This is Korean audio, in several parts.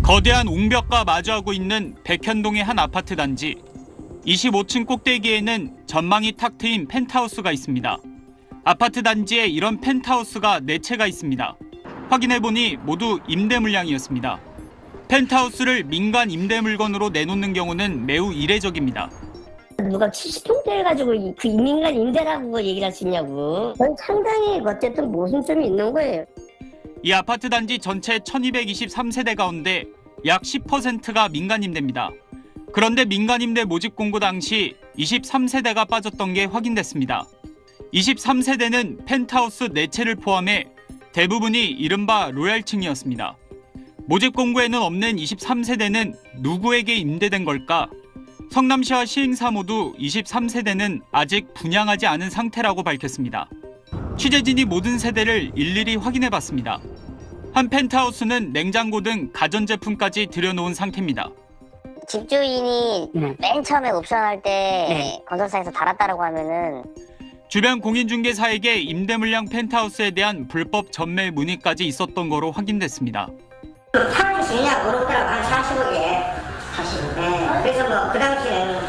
거대한 옹벽과 마주하고 있는 백현동의 한 아파트 단지. 25층 꼭대기에는 전망이 탁 트인 펜트하우스가 있습니다. 아파트 단지에 이런 펜트하우스가 4채가 있습니다. 확인해보니 모두 임대 물량이었습니다. 펜트하우스를 민간 임대 물건으로 내놓는 경우는 매우 이례적입니다. 누가 70평대 해가지고 그 민간 임대라고 얘기를 할 수 있냐고. 그건 상당히 어쨌든 모순점이 있는 거예요. 이 아파트 단지 전체 1223세대 가운데 약 10%가 민간 임대입니다. 그런데 민간 임대 모집 공고 당시 23세대가 빠졌던 게 확인됐습니다. 23세대는 펜트하우스 4채를 포함해 대부분이 이른바 로얄층이었습니다. 모집 공고에는 없는 23세대는 누구에게 임대된 걸까? 성남시와 시행사 모두 23세대는 아직 분양하지 않은 상태라고 밝혔습니다. 취재진이 모든 세대를 일일이 확인해봤습니다. 한 펜트하우스는 냉장고 등 가전제품까지 들여놓은 상태입니다. 집주인이 맨 처음에 옵션할 때 건설사에서 달았다라고 하면은 주변 공인중개사에게 임대물량 펜트하우스에 대한 불법 전매 문의까지 있었던 거로 확인됐습니다. 사람이 쓰냐 물어보더라고. 한 40억에 40억. 네. 그래서 뭐 그 당시에는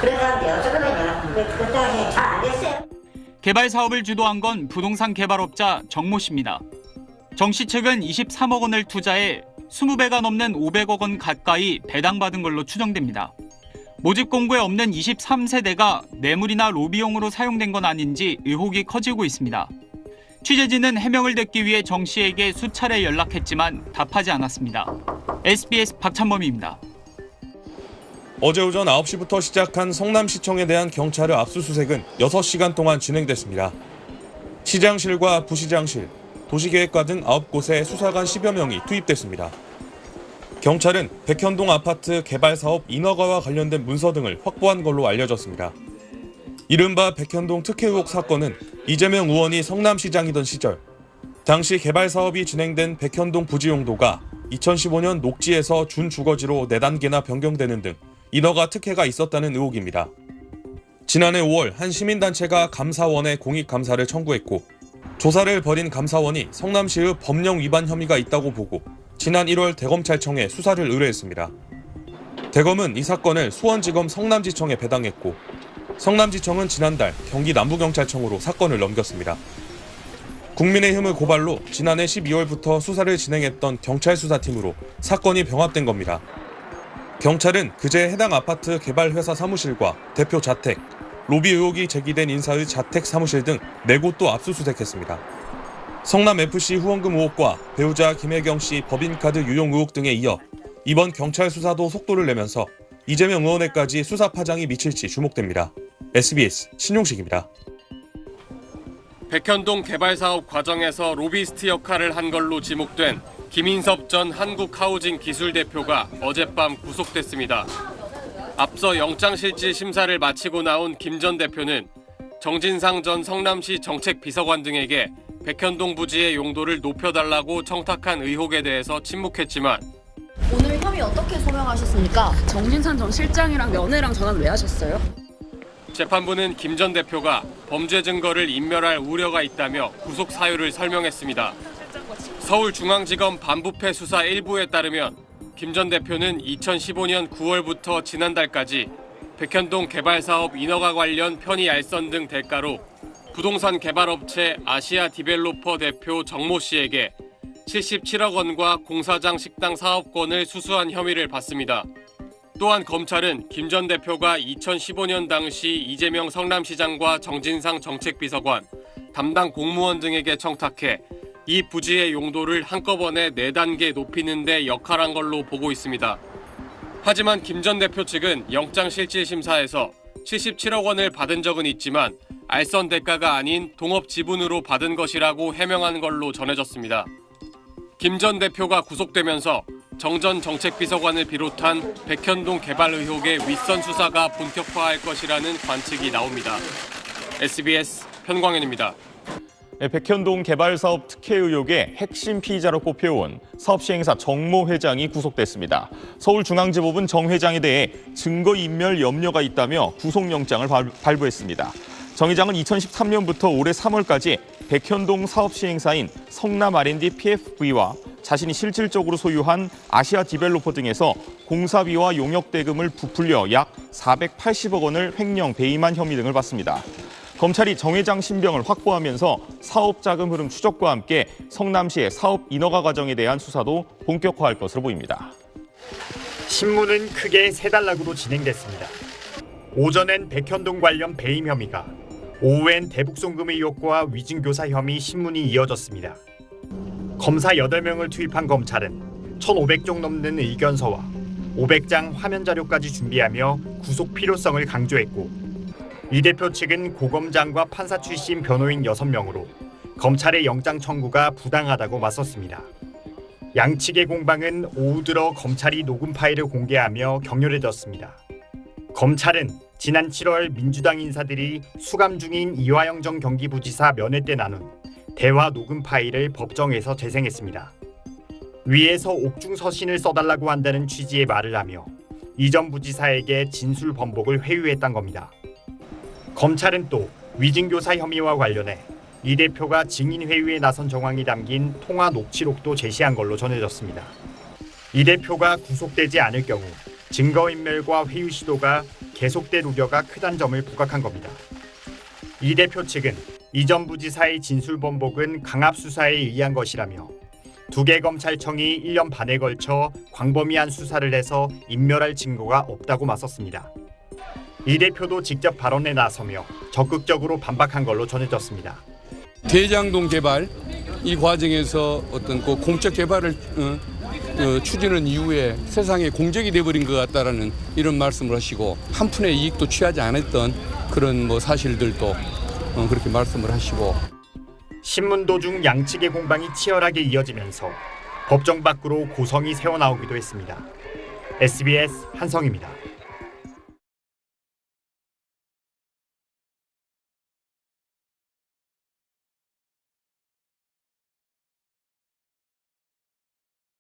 그런 사람들이 어쩌거든요. 그 당시에 잘 안 됐어요. 개발 사업을 주도한 건 부동산 개발업자 정모 씨입니다. 정 씨 측은 23억 원을 투자해 20배가 넘는 500억 원 가까이 배당받은 걸로 추정됩니다. 모집 공고에 없는 23세대가 뇌물이나 로비용으로 사용된 건 아닌지 의혹이 커지고 있습니다. 취재진은 해명을 듣기 위해 정 씨에게 수차례 연락했지만 답하지 않았습니다. SBS 박찬범입니다. 어제 오전 9시부터 시작한 성남시청에 대한 경찰의 압수수색은 6시간 동안 진행됐습니다. 시장실과 부시장실, 도시계획과 등 9곳에 수사관 10여 명이 투입됐습니다. 경찰은 백현동 아파트 개발 사업 인허가와 관련된 문서 등을 확보한 걸로 알려졌습니다. 이른바 백현동 특혜 의혹 사건은 이재명 의원이 성남시장이던 시절, 당시 개발 사업이 진행된 백현동 부지 용도가 2015년 녹지에서 준주거지로 4단계나 변경되는 등 인허가 특혜가 있었다는 의혹입니다. 지난해 5월 한 시민단체가 감사원에 공익감사를 청구했고 조사를 벌인 감사원이 성남시의 법령 위반 혐의가 있다고 보고 지난 1월 대검찰청에 수사를 의뢰했습니다. 대검은 이 사건을 수원지검 성남지청에 배당했고 성남지청은 지난달 경기 남부경찰청으로 사건을 넘겼습니다. 국민의힘의 고발로 지난해 12월부터 수사를 진행했던 경찰수사팀으로 사건이 병합된 겁니다. 경찰은 그제 해당 아파트 개발회사 사무실과 대표 자택, 로비 의혹이 제기된 인사의 자택 사무실 등 4곳도 압수수색했습니다. 성남FC 후원금 의혹과 배우자 김혜경 씨 법인카드 유용 의혹 등에 이어 이번 경찰 수사도 속도를 내면서 이재명 의원에까지 수사 파장이 미칠지 주목됩니다. SBS 신용식입니다. 백현동 개발 사업 과정에서 로비스트 역할을 한 걸로 지목된 김인섭 전 한국하우징 기술 대표가 어젯밤 구속됐습니다. 앞서 영장실질 심사를 마치고 나온 김 전 대표는 정진상 전 성남시 정책비서관 등에게 백현동 부지의 용도를 높여달라고 청탁한 의혹에 대해서 침묵했지만 오늘 혐의 어떻게 소명하셨습니까? 정진산 전 실장이랑 연애랑 전화를 왜 하셨어요? 재판부는 김 전 대표가 범죄 증거를 인멸할 우려가 있다며 구속 사유를 설명했습니다. 서울중앙지검 반부패 수사 1부에 따르면 김 전 대표는 2015년 9월부터 지난달까지 백현동 개발사업 인허가 관련 편의 알선 등 대가로 부동산 개발업체 아시아 디벨로퍼 대표 정모 씨에게 77억 원과 공사장 식당 사업권을 수수한 혐의를 받습니다. 또한 검찰은 김 전 대표가 2015년 당시 이재명 성남시장과 정진상 정책비서관, 담당 공무원 등에게 청탁해 이 부지의 용도를 한꺼번에 4단계 높이는 데 역할한 걸로 보고 있습니다. 하지만 김 전 대표 측은 영장실질심사에서 77억 원을 받은 적은 있지만 알선 대가가 아닌 동업 지분으로 받은 것이라고 해명한 걸로 전해졌습니다. 김 전 대표가 구속되면서 정 전 정책비서관을 비롯한 백현동 개발 의혹의 윗선 수사가 본격화할 것이라는 관측이 나옵니다. SBS 현광현입니다. 백현동 개발사업 특혜 의혹의 핵심 피의자로 꼽혀온 사업시행사 정모 회장이 구속됐습니다. 서울중앙지법은 정 회장에 대해 증거인멸 염려가 있다며 구속영장을 발부했습니다. 정 회장은 2013년부터 올해 3월까지 백현동 사업시행사인 성남 R&D PFV와 자신이 실질적으로 소유한 아시아 디벨로퍼 등에서 공사비와 용역 대금을 부풀려 약 480억 원을 횡령 배임한 혐의 등을 받습니다. 검찰이 정 회장 신병을 확보하면서 사업 자금 흐름 추적과 함께 성남시의 사업 인허가 과정에 대한 수사도 본격화할 것으로 보입니다. 신문은 크게 세 단락으로 진행됐습니다. 오전엔 백현동 관련 배임 혐의가, 오후엔 대북송금 의혹과 위증교사 혐의 신문이 이어졌습니다. 검사 8명을 투입한 검찰은 1,500종 넘는 의견서와 500장 화면 자료까지 준비하며 구속 필요성을 강조했고, 이 대표 측은 고검장과 판사 출신 변호인 6명으로 검찰의 영장 청구가 부당하다고 맞섰습니다. 양측의 공방은 오후 들어 검찰이 녹음 파일을 공개하며 격렬해졌습니다. 검찰은 지난 7월 민주당 인사들이 수감 중인 이화영 전 경기부지사 면회 때 나눈 대화 녹음 파일을 법정에서 재생했습니다. 위에서 옥중 서신을 써달라고 한다는 취지의 말을 하며 이 전 부지사에게 진술 번복을 회유했던 겁니다. 검찰은 또 위증교사 혐의와 관련해 이 대표가 증인 회유에 나선 정황이 담긴 통화 녹취록도 제시한 걸로 전해졌습니다. 이 대표가 구속되지 않을 경우 증거인멸과 회유 시도가 계속될 우려가 크다는 점을 부각한 겁니다. 이 대표 측은 이 전 부지사의 진술 번복은 강압 수사에 의한 것이라며 2개 검찰청이 1년 반에 걸쳐 광범위한 수사를 해서 인멸할 증거가 없다고 맞섰습니다. 이 대표도 직접 발언에 나서며 적극적으로 반박한 걸로 전해졌습니다. 대장동 개발 이 과정에서 어떤 그 공적 개발을 추진한 이후에 세상에 공적이 돼버린 것 같다라는 이런 말씀을 하시고 한 푼의 이익도 취하지 않았던 그런 뭐 사실들도 그렇게 말씀을 하시고. 신문 도중 양측의 공방이 치열하게 이어지면서 법정 밖으로 고성이 새어나오기도 했습니다. SBS 한성입니다.